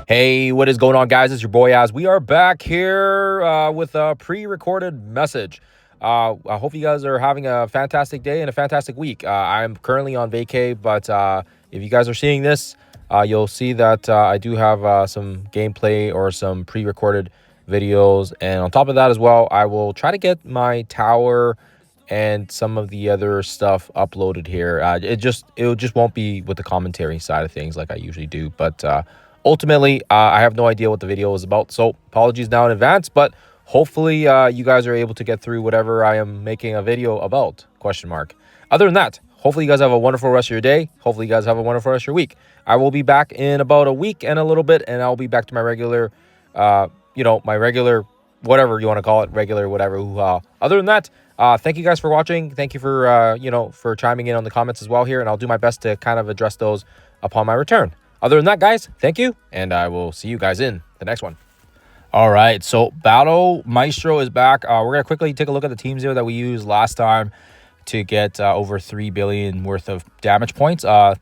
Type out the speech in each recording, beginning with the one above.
Hey, what is going on, guys? It's your boy Az. We are back here with a pre-recorded message. I hope you guys are having a fantastic day and a fantastic week. I'm currently on vacay, but if you guys are seeing this, you'll see that I do have some gameplay or some pre-recorded videos. And on top of that as well, I will try to get my tower and some of the other stuff uploaded here. It just won't be with the commentary side of things like I usually do, but ultimately, I have no idea what the video is about, so apologies now in advance, but hopefully you guys are able to get through whatever I am making a video about, question mark. Other than that, hopefully you guys have a wonderful rest of your day. Hopefully you guys have a wonderful rest of your week. I will be back in about a week and a little bit, and I'll be back to my regular, my regular, whatever you want to call it, regular, whatever. Other than that, thank you guys for watching. Thank you for, for chiming in on the comments as well here, and I'll do my best to kind of address those upon my return. Other than that, guys, thank you, and I will see you guys in the next one. All right, so Battle Maestro is back. We're going to quickly take a look at the teams here that we used last time to get over 3 billion worth of damage points. Our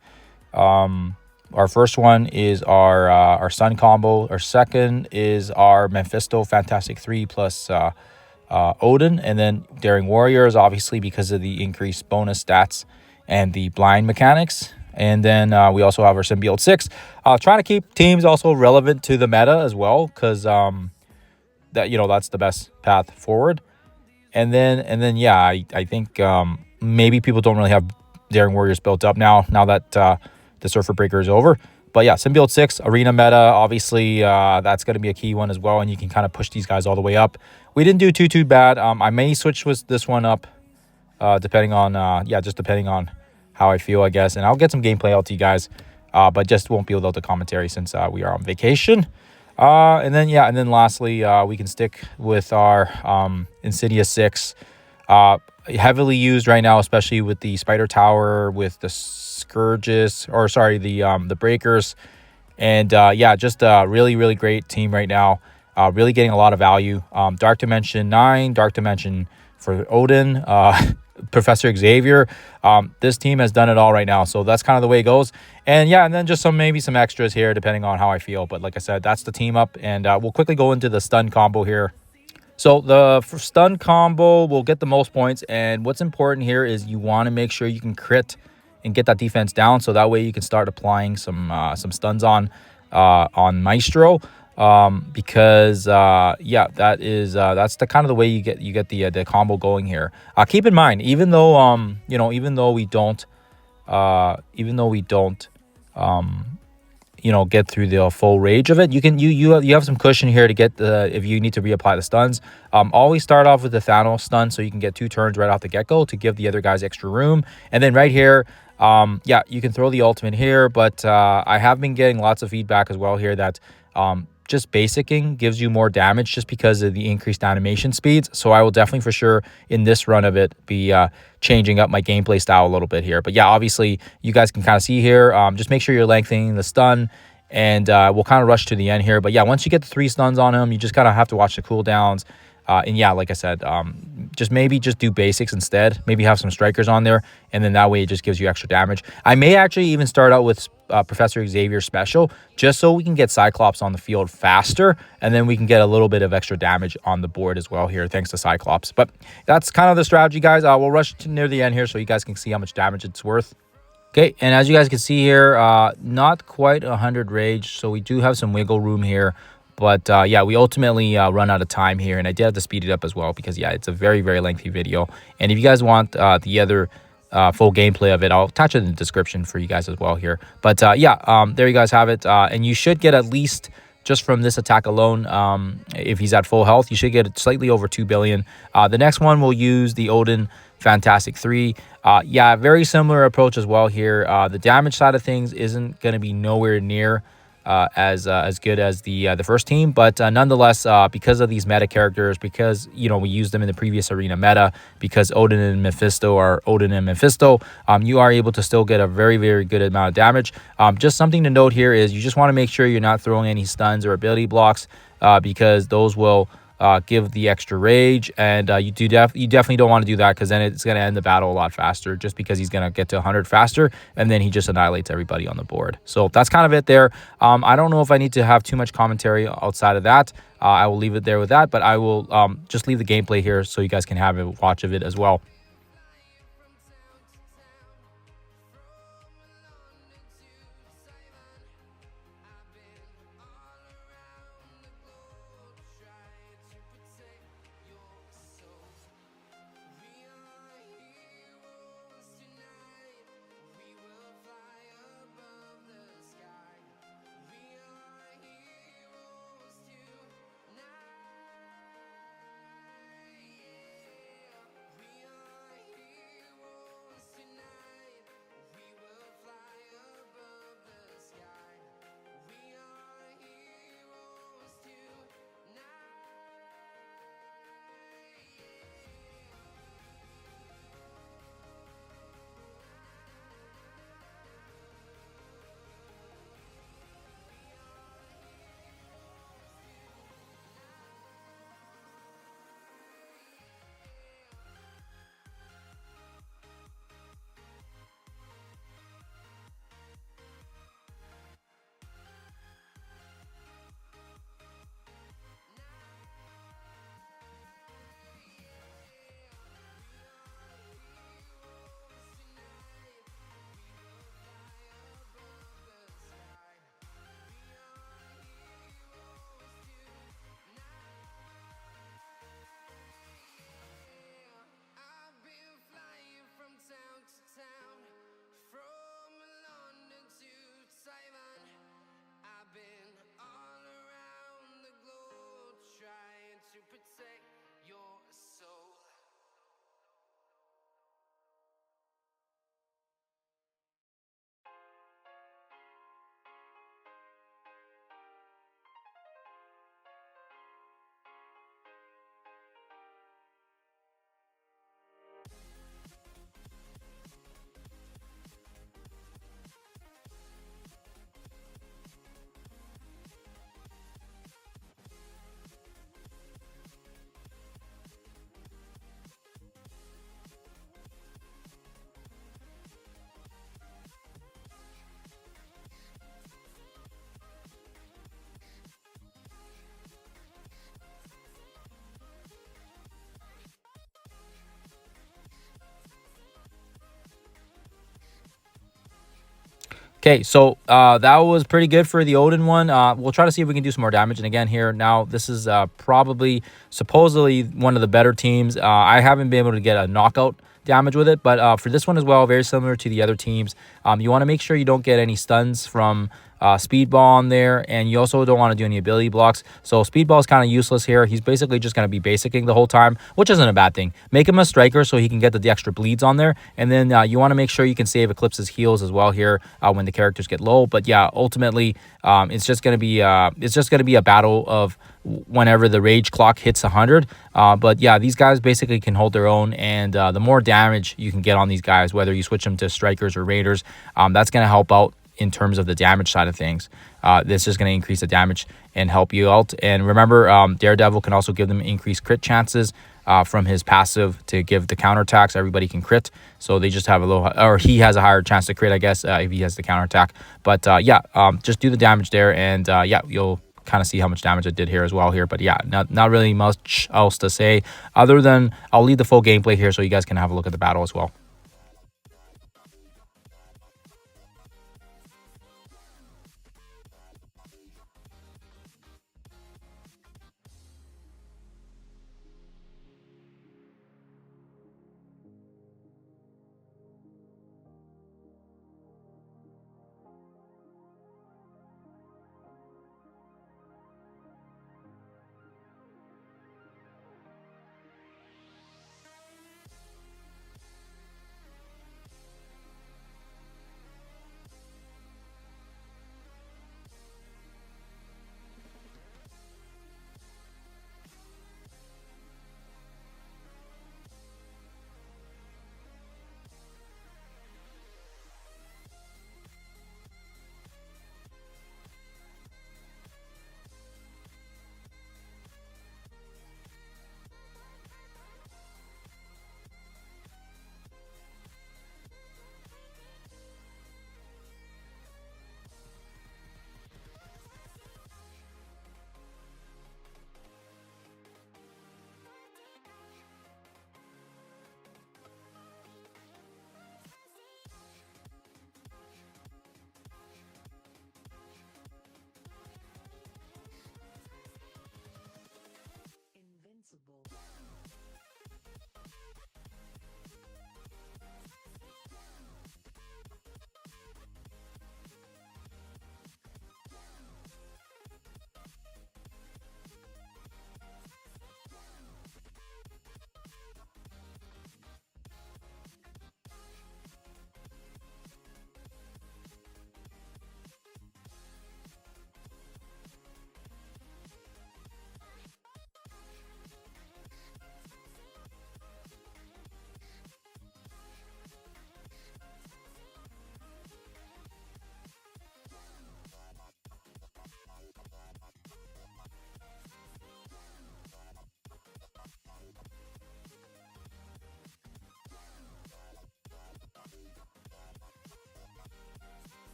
first one is our Sun combo. Our second is our Mephisto Fantastic 3 plus Odin, and then Daring Warriors, obviously, because of the increased bonus stats and the blind mechanics. And then we also have our Symbiote 6. Trying to keep teams also relevant to the meta as well, because that's the best path forward. And then yeah, I think maybe people don't really have Daring Warriors built up now that the Surfer Breaker is over. But yeah, Symbiote 6, Arena meta, obviously that's going to be a key one as well, and you can kind of push these guys all the way up. We didn't do too bad. I may switch with this one up depending on, just depending on how I feel, I guess, and I'll get some gameplay out to you guys, but just won't be without the commentary since we are on vacation. And then lastly, we can stick with our Insidious 6, heavily used right now, especially with the Spider Tower, with the Scourges, the Breakers, and just a really great team right now. Really getting a lot of value. Dark Dimension 9, Dark Dimension for Odin, Professor Xavier. This team has done it all right now, so that's kind of the way it goes. And then just maybe some extras here depending on how I feel, but like I said, that's the team up. And we'll quickly go into the stun combo here. So the stun combo will get the most points, and what's important here is you want to make sure you can crit and get that defense down, so that way you can start applying some stuns on Maestro. Because that's the kind of the way you get the combo going here. Keep in mind, even though we don't get through the full rage of it, you have some cushion here to get if you need to reapply the stuns. Always start off with the Thanos stun so you can get 2 turns right off the get-go to give the other guys extra room. And then right here, you can throw the ultimate here, but I have been getting lots of feedback as well here that just basicing gives you more damage just because of the increased animation speeds. So I will definitely for sure in this run of it be changing up my gameplay style a little bit here. But yeah, obviously you guys can kind of see here, just make sure you're lengthening the stun, and we'll kind of rush to the end here. But yeah, once you get the 3 stuns on him, you just kind of have to watch the cooldowns. And yeah, like I said, just do basics instead. Maybe have some strikers on there, and then that way it just gives you extra damage. I may actually even start out with Professor Xavier special, just so we can get Cyclops on the field faster, and then we can get a little bit of extra damage on the board as well here, thanks to Cyclops. But that's kind of the strategy, guys. We'll rush to near the end here so you guys can see how much damage it's worth. Okay, and as you guys can see here, not quite 100 rage, so we do have some wiggle room here. But we ultimately run out of time here, and I did have to speed it up as well because it's a very lengthy video. And if you guys want the other full gameplay of it, I'll attach it in the description for you guys as well here. But there you guys have it, and you should get at least, just from this attack alone, if he's at full health, you should get slightly over 2 billion. The next one will use the Odin Fantastic 3. Very similar approach as well here. The damage side of things isn't going to be nowhere near as good as the first team, but nonetheless, because of these meta characters, because we used them in the previous arena meta, because Odin and Mephisto are Odin and Mephisto, you are able to still get a very good amount of damage. Just something to note here is you just want to make sure you're not throwing any stuns or ability blocks, because those will give the extra rage, and you definitely don't want to do that, because then it's going to end the battle a lot faster, just because he's going to get to 100 faster, and then he just annihilates everybody on the board. So that's kind of it there. I don't know if I need to have too much commentary outside of that. I will leave it there with that, but I will just leave the gameplay here so you guys can have a watch of it as well. Okay, so that was pretty good for the Odin one. We'll try to see if we can do some more damage. And again, here now, this is probably supposedly one of the better teams. I haven't been able to get a knockout damage with it, but for this one as well, very similar to the other teams. You want to make sure you don't get any stuns from Speedball on there, and you also don't want to do any ability blocks. So Speedball is kind of useless here. He's basically just going to be basicking the whole time, which isn't a bad thing. Make him a striker so he can get the extra bleeds on there, and then you want to make sure you can save Eclipse's heals as well here when the characters get low. But yeah, ultimately, it's just going to be a battle of whenever the rage clock hits 100. But yeah, these guys basically can hold their own, and the more damage you can get on these guys, whether you switch them to strikers or raiders, that's going to help out in terms of the damage side of things. This is going to increase the damage and help you out. And remember, Daredevil can also give them increased crit chances from his passive to give the counterattacks. Everybody can crit, so they just have a little, or he has a higher chance to crit, I guess, if he has the counterattack. But yeah, just do the damage there, and yeah, you'll kind of see how much damage it did here as well here. But yeah, not really much else to say other than I'll leave the full gameplay here so you guys can have a look at the battle as well.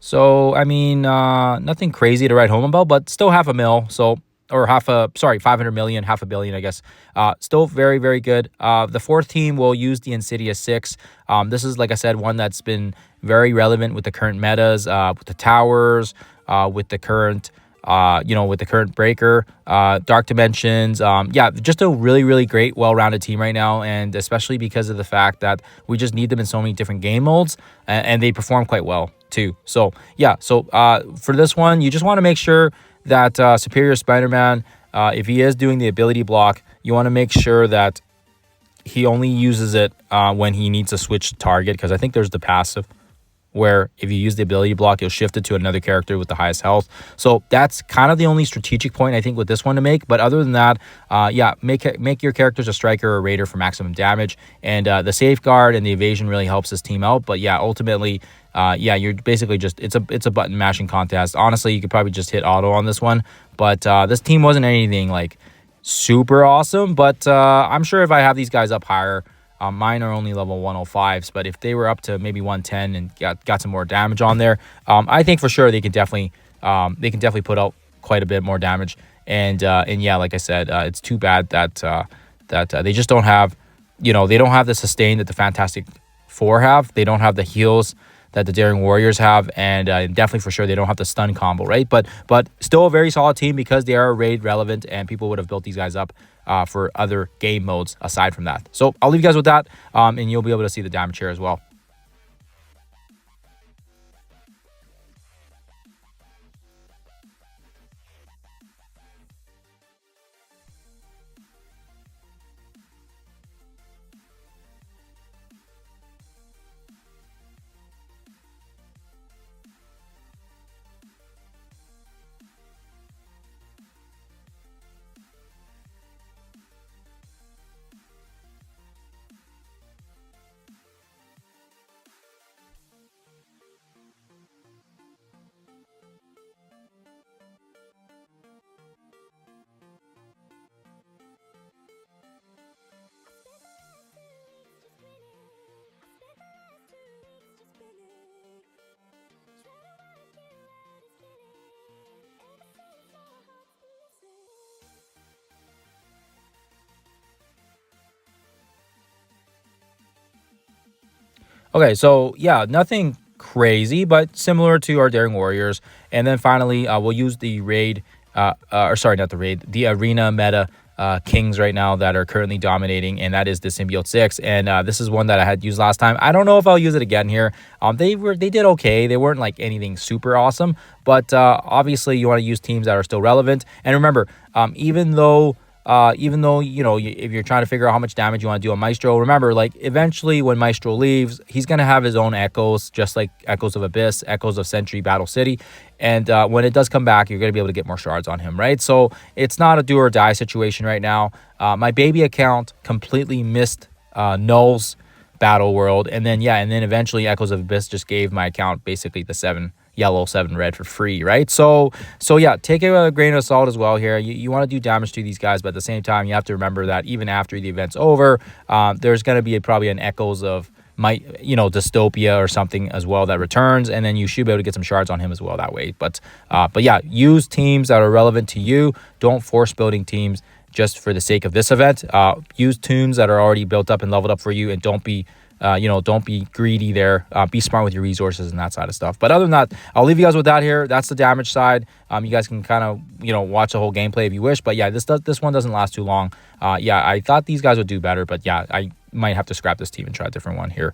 So, I mean, nothing crazy to write home about, but still half a mil. So, or 500 million, half a billion, I guess. Still very, very good. The fourth team will use the Insidious 6. This is, like I said, one that's been very relevant with the current metas, with the towers, with the current, with the current breaker, dark dimensions. Yeah, just a really, really great, well-rounded team right now, and especially because of the fact that we just need them in so many different game modes, and they perform quite well too. So yeah, for this one, you just want to make sure that Superior Spider-Man, if he is doing the ability block, you want to make sure that he only uses it when he needs to switch target, because I think there's the passive where if you use the ability block, you'll shift it to another character with the highest health. So that's kind of the only strategic point I think with this one to make. But other than that, yeah, make your characters a striker or a raider for maximum damage. And the safeguard and the evasion really helps this team out. But yeah, ultimately, yeah, you're basically just, it's a button mashing contest. Honestly, you could probably just hit auto on this one. But this team wasn't anything like super awesome. But I'm sure if I have these guys up higher, mine are only level 105s, but if they were up to maybe 110 and got some more damage on there, I think for sure they can definitely put out quite a bit more damage. And yeah, like I said, it's too bad that they just don't have, they don't have the sustain that the Fantastic Four have. They don't have the heals that the Daring Warriors have, and definitely for sure they don't have the stun combo, right? But still a very solid team because they are raid relevant, and people would have built these guys up for other game modes aside from that. So I'll leave you guys with that, and you'll be able to see the damage here as well. Okay, so yeah, nothing crazy, but similar to our Daring Warriors. And then finally, we'll use the raid, or sorry, not the raid, the arena meta kings right now that are currently dominating, and that is the Symbiote 6. And this is one that I had used last time. I don't know if I'll use it again here. They did okay. They weren't like anything super awesome, but obviously you want to use teams that are still relevant. And remember, even though, if you're trying to figure out how much damage you want to do on Maestro, remember, like, eventually when Maestro leaves, he's going to have his own echoes, just like Echoes of Abyss, Echoes of Century, Battle City. And when it does come back, you're going to be able to get more shards on him, right? So it's not a do or die situation right now. My baby account completely missed Null's Battleworld. And then eventually Echoes of Abyss just gave my account basically the 7 yellow, 7 red for free, right? So yeah, take it with a grain of salt as well here. You want to do damage to these guys, but at the same time, you have to remember that even after the event's over, there's going to be probably an Echoes of Dystopia or something as well that returns, and then you should be able to get some shards on him as well that way. But yeah, use teams that are relevant to you. Don't force building teams just for the sake of this event. Use teams that are already built up and leveled up for you, and don't be greedy there. Be smart with your resources and that side of stuff. But other than that, I'll leave you guys with that here. That's the damage side. You guys can kind of, watch the whole gameplay if you wish. But yeah, this one doesn't last too long. Yeah, I thought these guys would do better, but yeah, I might have to scrap this team and try a different one here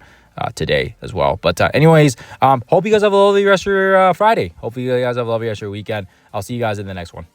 today as well. But anyways, hope you guys have a lovely rest of your Friday. Hopefully you guys have a lovely rest of your weekend. I'll see you guys in the next one.